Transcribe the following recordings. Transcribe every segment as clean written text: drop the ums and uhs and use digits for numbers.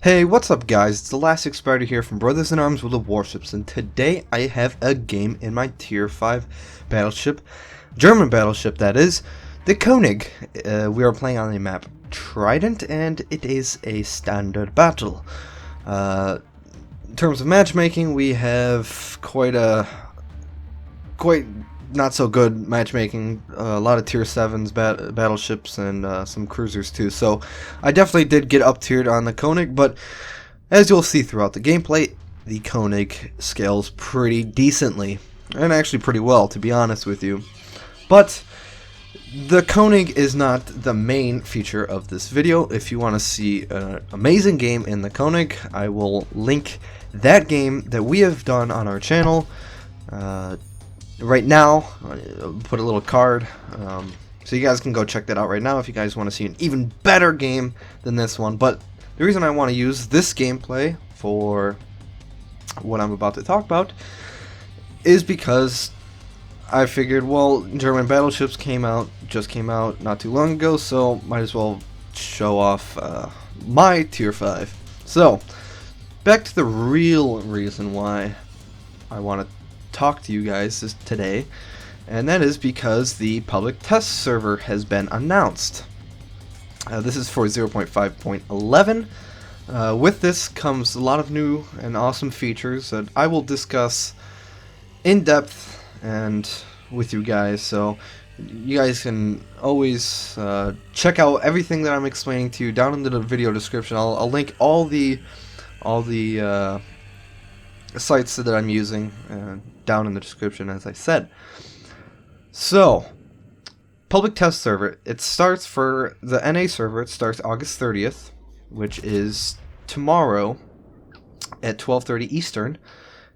Hey, what's up guys? It's ElasticSpyder here from Brothers in Arms World of Warships, and today I have a game in my Tier 5 battleship, German battleship that is, the Koenig. We are playing on the map Trident, and it is a standard battle. In terms of matchmaking, we have quite not so good matchmaking, a lot of tier 7s battleships and some cruisers too, so I definitely did get up tiered on the Koenig, but as you'll see throughout the gameplay, the Koenig scales pretty decently, and actually pretty well, to be honest with you. But the Koenig is not the main feature of this video. If you want to see an amazing game in the Koenig, I will link that game that we have done on our channel right now. I'll put a little card, so you guys can go check that out right now if you guys want to see an even better game than this one. But the reason I want to use this gameplay for what I'm about to talk about is because I figured, well, German battleships just came out not too long ago, so might as well show off my tier 5. So back to the real reason why I want to talk to you guys today, and that is because the public test server has been announced. This is for 0.5.11. With this comes a lot of new and awesome features that I will discuss in depth and with you guys, so you guys can always check out everything that I'm explaining to you down in the video description. I'll link all the sites that I'm using down in the description, as I said. So, public test server, it starts for the NA server, it starts August 30th, which is tomorrow at 12:30 Eastern.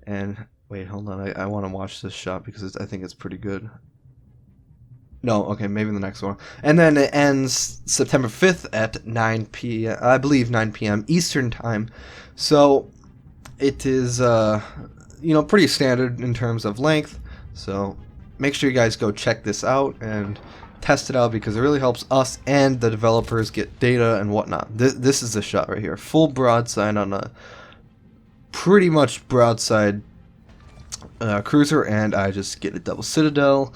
And wait, hold on, I want to watch this shot because I think it's pretty good. No, okay, maybe the next one. And then it ends September 5th at 9 p.m. I believe 9 p.m. Eastern time. So it is pretty standard in terms of length, so make sure you guys go check this out and test it out, because it really helps us and the developers get data and whatnot. This is the shot right here, full broadside on a pretty much broadside cruiser, and I just get a double citadel,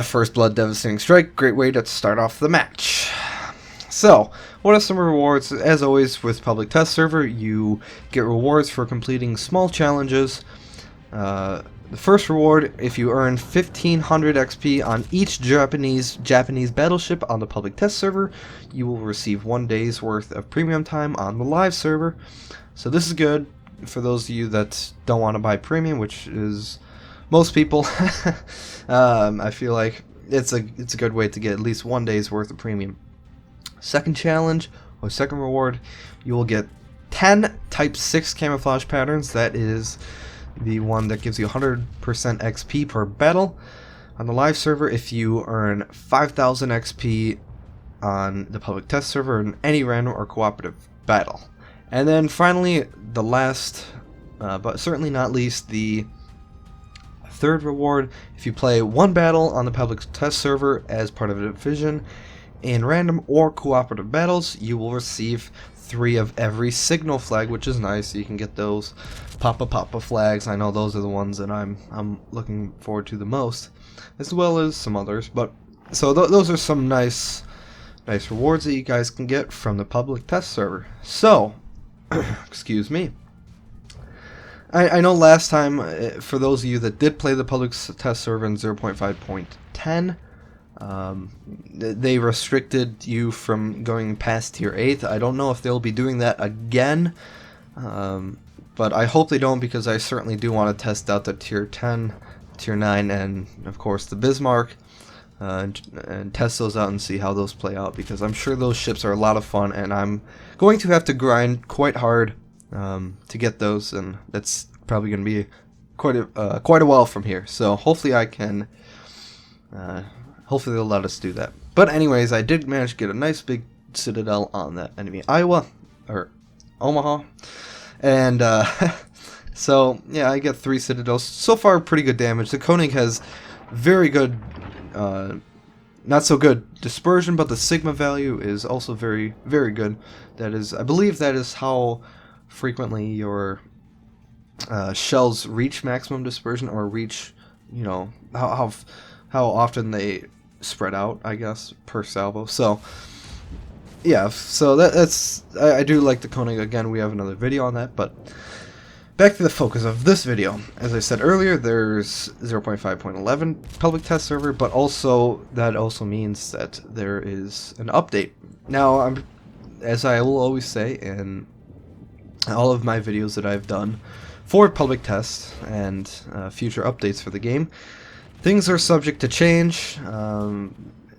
first blood, devastating strike. Great way to start off the match. So, what are some rewards? As always with public test server, you get rewards for completing small challenges. The first reward, if you earn 1500 XP on each Japanese battleship on the public test server, you will receive 1 day's worth of premium time on the live server. So this is good for those of you that don't want to buy premium, which is most people. I feel like it's a good way to get at least 1 day's worth of premium. Second challenge, or second reward, you will get 10 Type 6 camouflage patterns. That is the one that gives you 100% XP per battle. On the live server, if you earn 5000 XP on the public test server in any random or cooperative battle. And then finally, the last, but certainly not least, the third reward, if you play one battle on the public test server as part of a division, in random or cooperative battles, you will receive 3 of every signal flag, which is nice. You can get those Papa flags. I know those are the ones that I'm looking forward to the most, as well as some others. But so those are some nice rewards that you guys can get from the public test server. So, excuse me. I know last time, for those of you that did play the public test server in 0.5.10. They restricted you from going past tier 8. I don't know if they'll be doing that again, but I hope they don't, because I certainly do want to test out the tier 10, tier 9, and of course the Bismarck, and test those out and see how those play out, because I'm sure those ships are a lot of fun, and I'm going to have to grind quite hard to get those, and that's probably going to be quite a while from here. So hopefully I can. Hopefully they'll let us do that. But anyways, I did manage to get a nice big citadel on that enemy Omaha. And so yeah, I get 3 citadels. So far pretty good damage. The Koenig has very good not so good dispersion, but the sigma value is also very, very good. That is, I believe that is how frequently your shells reach maximum dispersion, or reach, you know, how often they spread out, I guess, per salvo. So yeah, so that's I do like the coning. Again, we have another video on that, but back to the focus of this video. As I said earlier, there's 0.5.11 public test server, but also that also means that there is an update. Now, as I will always say in all of my videos that I've done for public tests and future updates for the game, things are subject to change.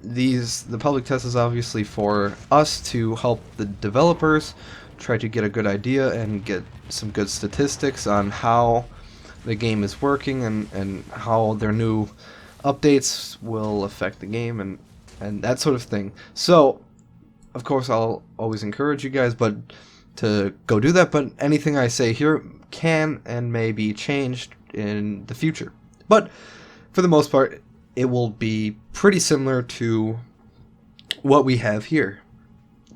The public test is obviously for us to help the developers try to get a good idea and get some good statistics on how the game is working, and how their new updates will affect the game, and that sort of thing. So of course I'll always encourage you guys to go do that, but anything I say here can and may be changed in the future. But for the most part, it will be pretty similar to what we have here.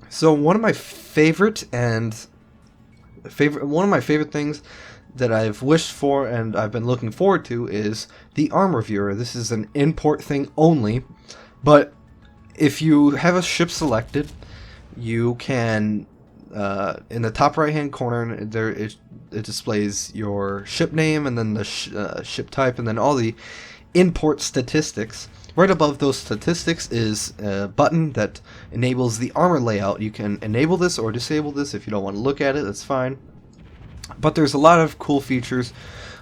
So one of my favorite things that I've wished for and I've been looking forward to is the armor viewer. This is an import thing only, but if you have a ship selected, you can in the top right hand corner it displays your ship name, and then the ship type, and then all the import statistics. Right above those statistics is a button that enables the armor layout. You can enable this or disable this if you don't want to look at it, that's fine. But there's a lot of cool features.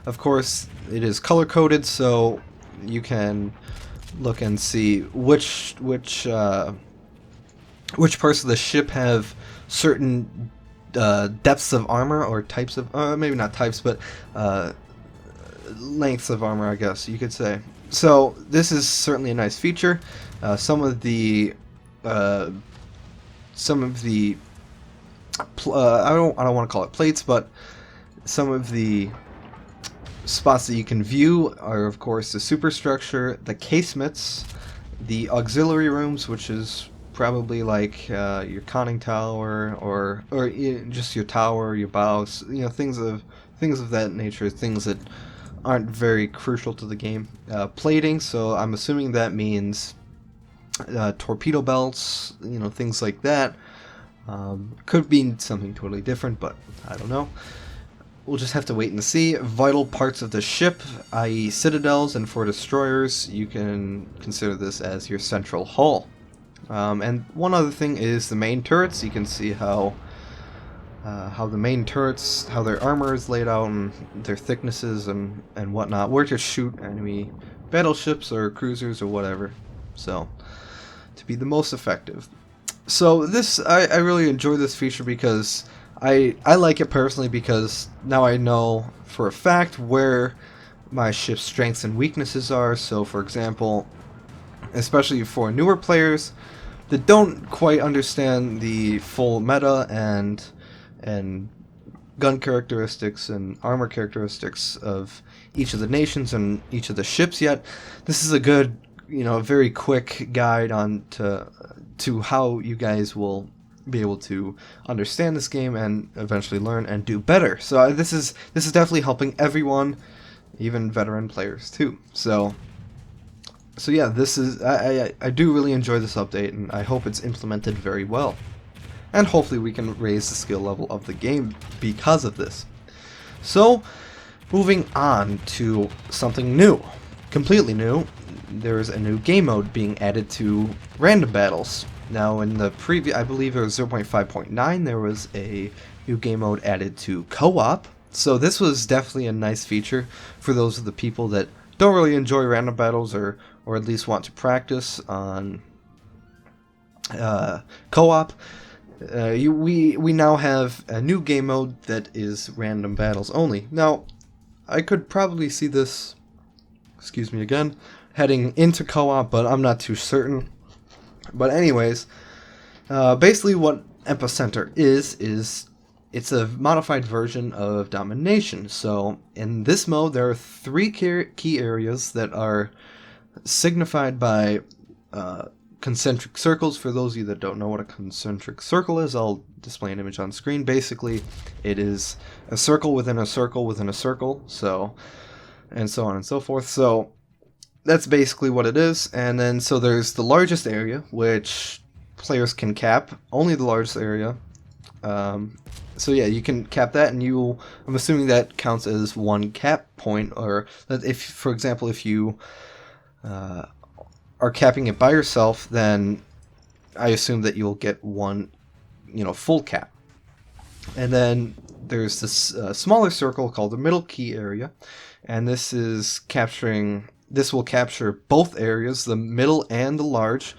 Of course, it is color coded, so you can look and see which parts of the ship have certain depths of armor, or types of maybe not types, but lengths of armor, I guess you could say. So this is certainly a nice feature. Some of the I don't want to call it plates, but some of the spots that you can view are, of course, the superstructure, the casemates, the auxiliary rooms, which is probably like your conning tower, or just your tower, your bows, you know, things of that nature, things that aren't very crucial to the game. Plating, so I'm assuming that means torpedo belts, you know, things like that. Could mean something totally different, but I don't know. We'll just have to wait and see. Vital parts of the ship, i.e. citadels, and for destroyers, you can consider this as your central hull. And one other thing is the main turrets. You can see how the main turrets, how their armor is laid out, and their thicknesses and whatnot, where to shoot enemy battleships or cruisers or whatever, so to be the most effective. So this, I really enjoy this feature because I like it personally, because now I know for a fact where my ship's strengths and weaknesses are. So for example, especially for newer players that don't quite understand the full meta and gun characteristics and armor characteristics of each of the nations and each of the ships yet, this is a good, you know, very quick guide on to how you guys will be able to understand this game and eventually learn and do better. So this is definitely helping everyone, even veteran players too. So yeah, this is I do really enjoy this update, and I hope it's implemented very well. And hopefully we can raise the skill level of the game because of this. So, moving on to something new. Completely new. There's a new game mode being added to random battles. Now in the previous, I believe it was 0.5.9, there was a new game mode added to co-op. So this was definitely a nice feature for those of the people that don't really enjoy random battles, or at least want to practice on co-op. We now have a new game mode that is random battles only. Now, I could probably see this, excuse me again, heading into co-op, but I'm not too certain. But anyways, basically what Epicenter is it's a modified version of Domination. So in this mode, there are 3 key areas that are signified by concentric circles. For those of you that don't know what a concentric circle is, I'll display an image on screen. Basically, it is a circle within a circle within a circle, so, and so on and so forth. So that's basically what it is. And then so there's the largest area, which players can cap, only the largest area. So yeah, you can cap that, and I'm assuming that counts as one cap point, or that if, for example, if you are capping it by yourself, then I assume that you'll get one, full cap. And then there's this smaller circle called the middle key area, and this will capture both areas, the middle and the large.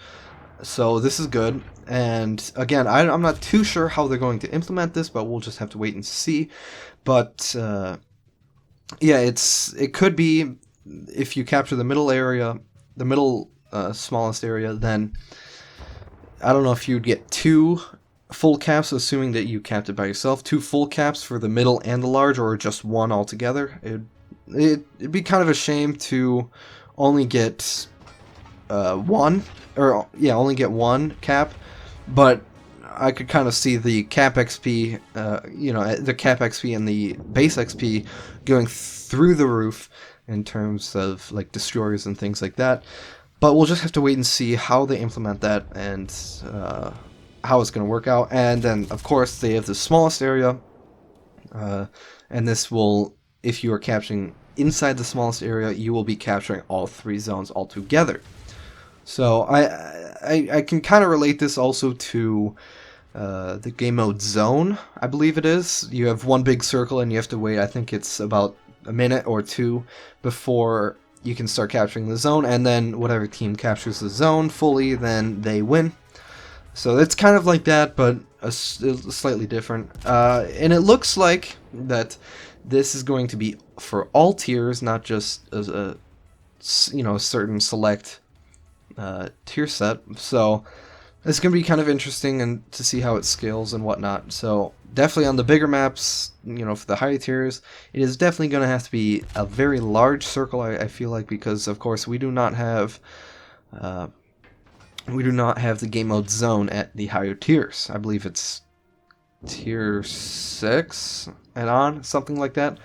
So this is good. And again, I'm not too sure how they're going to implement this, but we'll just have to wait and see. But yeah, it could be if you capture the middle area, the middle smallest area, then I don't know if you'd get 2 full caps, assuming that you capped it by yourself, 2 full caps for the middle and the large, or just 1 altogether. It'd be kind of a shame to only get only get 1 cap, but I could kind of see the cap XP, the cap XP and the base XP going through the roof in terms of like destroyers and things like that. But we'll just have to wait and see how they implement that and how it's going to work out. And then, of course, they have the smallest area, and this will, if you are capturing inside the smallest area, you will be capturing all 3 zones altogether. So I can kind of relate this also to the game mode zone, I believe it is. You have one big circle and you have to wait, I think it's about a minute or 2 before you can start capturing the zone, and then whatever team captures the zone fully, then they win. So it's kind of like that, but slightly different. And it looks like that this is going to be for all tiers, not just as a certain select tier set. So it's going to be kind of interesting and to see how it scales and whatnot. So definitely on the bigger maps, for the higher tiers, it is definitely going to have to be a very large circle, I feel like, because of course we do not have the game mode zone at the higher tiers. I believe it's tier 6 and on, something like that.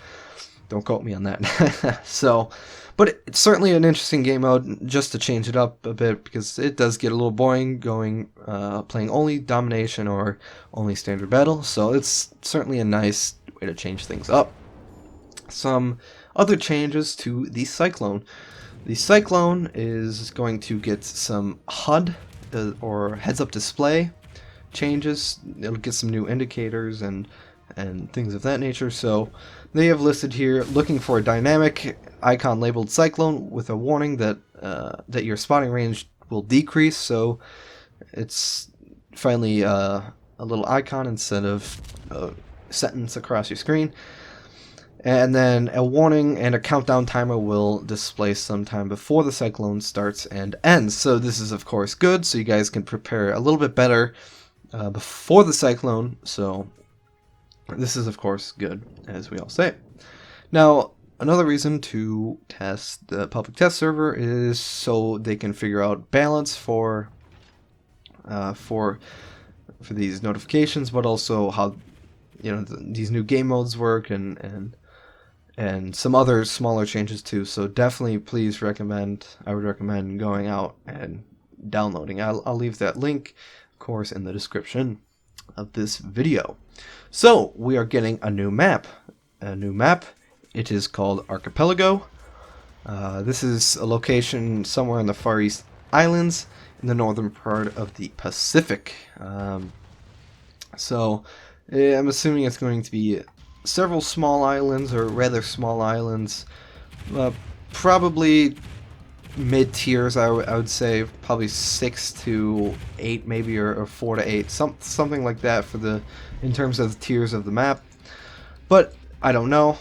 Don't quote me on that. So, but it's certainly an interesting game mode, just to change it up a bit, because it does get a little boring playing only domination or only standard battle. So it's certainly a nice way to change things up. Some other changes to the Cyclone. The Cyclone is going to get some HUD or heads-up display changes. It'll get some new indicators and things of that nature. So they have listed here, looking for a dynamic icon labeled Cyclone with a warning that that your spotting range will decrease. So it's finally a little icon instead of a sentence across your screen. And then a warning and a countdown timer will display sometime before the Cyclone starts and ends. So this is of course good, so you guys can prepare a little bit better before the Cyclone. So this is of course good, as we all say. Now, another reason to test the public test server is so they can figure out balance for these notifications, but also how these new game modes work and some other smaller changes too. So definitely, I would recommend going out and downloading. I'll leave that link, of course, in the description of this video. So we are getting a new map. It is called Archipelago. This is a location somewhere in the Far East Islands in the northern part of the Pacific. So I'm assuming it's going to be several small islands, or rather small islands, probably mid-tiers, I would say, probably 6 to 8 maybe, or 4 to 8, something like that in terms of the tiers of the map. But I don't know,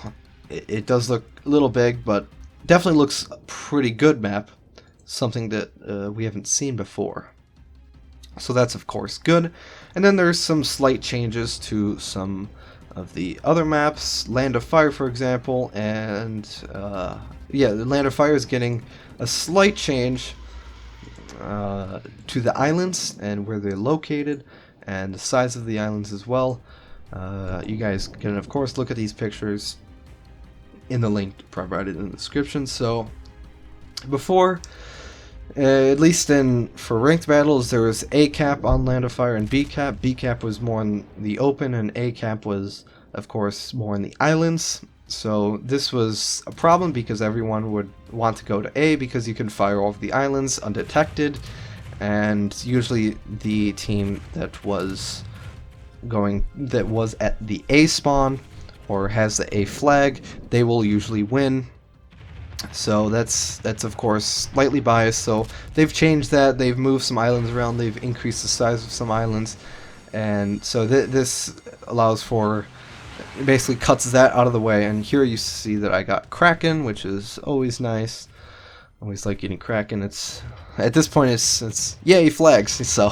it does look a little big, but definitely looks a pretty good map, something that we haven't seen before. So that's of course good. And then there's some slight changes to some of the other maps, Land of Fire for example, and the Land of Fire is getting a slight change. to the islands and where they're located, and the size of the islands as well. You guys can of course look at these pictures in the link provided in the description. So before, at least for ranked battles, there was A cap on Land of Fire and B cap. B cap was more in the open, and A cap was of course more in the islands. So this was a problem because everyone would want to go to A because you can fire over the islands undetected, and usually the team that was at the A spawn or has the A flag, they will usually win. So that's of course slightly biased. So they've changed that. They've moved some islands around. They've increased the size of some islands, and so this allows for, basically cuts that out of the way. And here you see that I got Kraken, which is always nice. Always like getting Kraken. It's at this point it's yay flags. So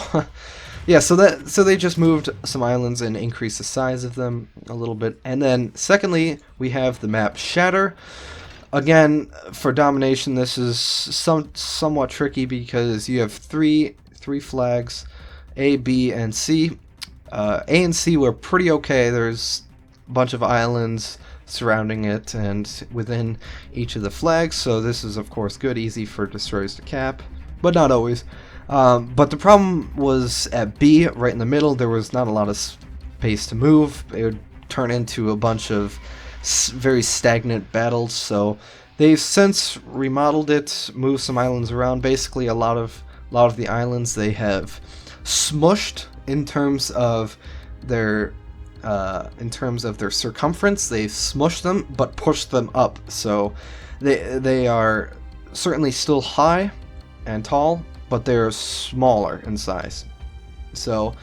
yeah, so they just moved some islands and increased the size of them a little bit. And then secondly, we have the map Shatter. Again, for domination, this is somewhat tricky because you have three flags, A, B, and C. A and C were pretty okay. There's a bunch of islands surrounding it and within each of the flags, so this is of course good, easy for destroyers to cap, but not always. But the problem was at B, right in the middle. There was not a lot of space to move. It would turn into a bunch of very stagnant battles, so they've since remodeled it, moved some islands around. Basically, a lot of the islands they have smushed in terms of their circumference. They've smushed them but pushed them up, so they are certainly still high and tall, but they're smaller in size. So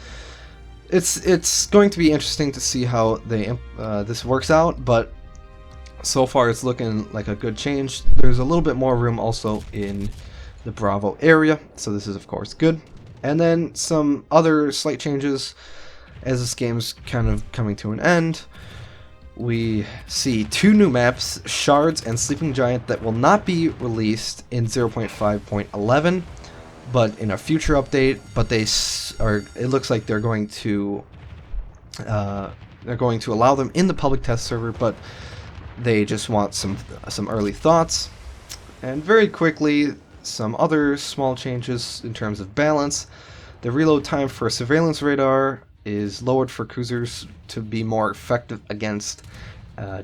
it's going to be interesting to see how this works out, but so far it's looking like a good change. There's a little bit more room also in the Bravo area, so this is of course good. And then some other slight changes as this game's kind of coming to an end. We see two new maps, Shards and Sleeping Giant, that will not be released in 0.5.11, but in a future update. But it looks like they're going to allow them in the public test server, but they just want some early thoughts. And very quickly, some other small changes in terms of balance. The reload time for surveillance radar is lowered for cruisers to be more effective against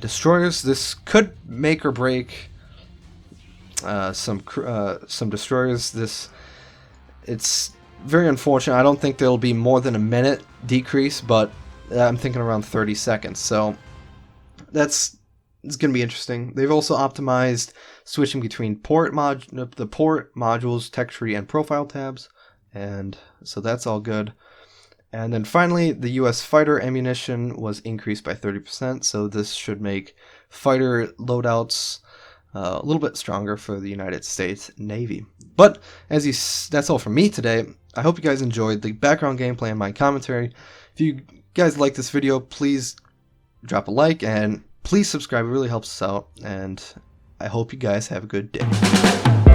destroyers. This could make or break some destroyers. It's very unfortunate. I don't think there'll be more than a minute decrease, but I'm thinking around 30 seconds. So it's going to be interesting. They've also optimized switching between the port modules, tech tree, and profile tabs, and so that's all good. And then finally, the US fighter ammunition was increased by 30%, so this should make fighter loadouts a little bit stronger for the United States Navy. But that's all from me today. I hope you guys enjoyed the background gameplay and my commentary. If you guys like this video, please drop a like and please subscribe. It really helps us out, and I hope you guys have a good day.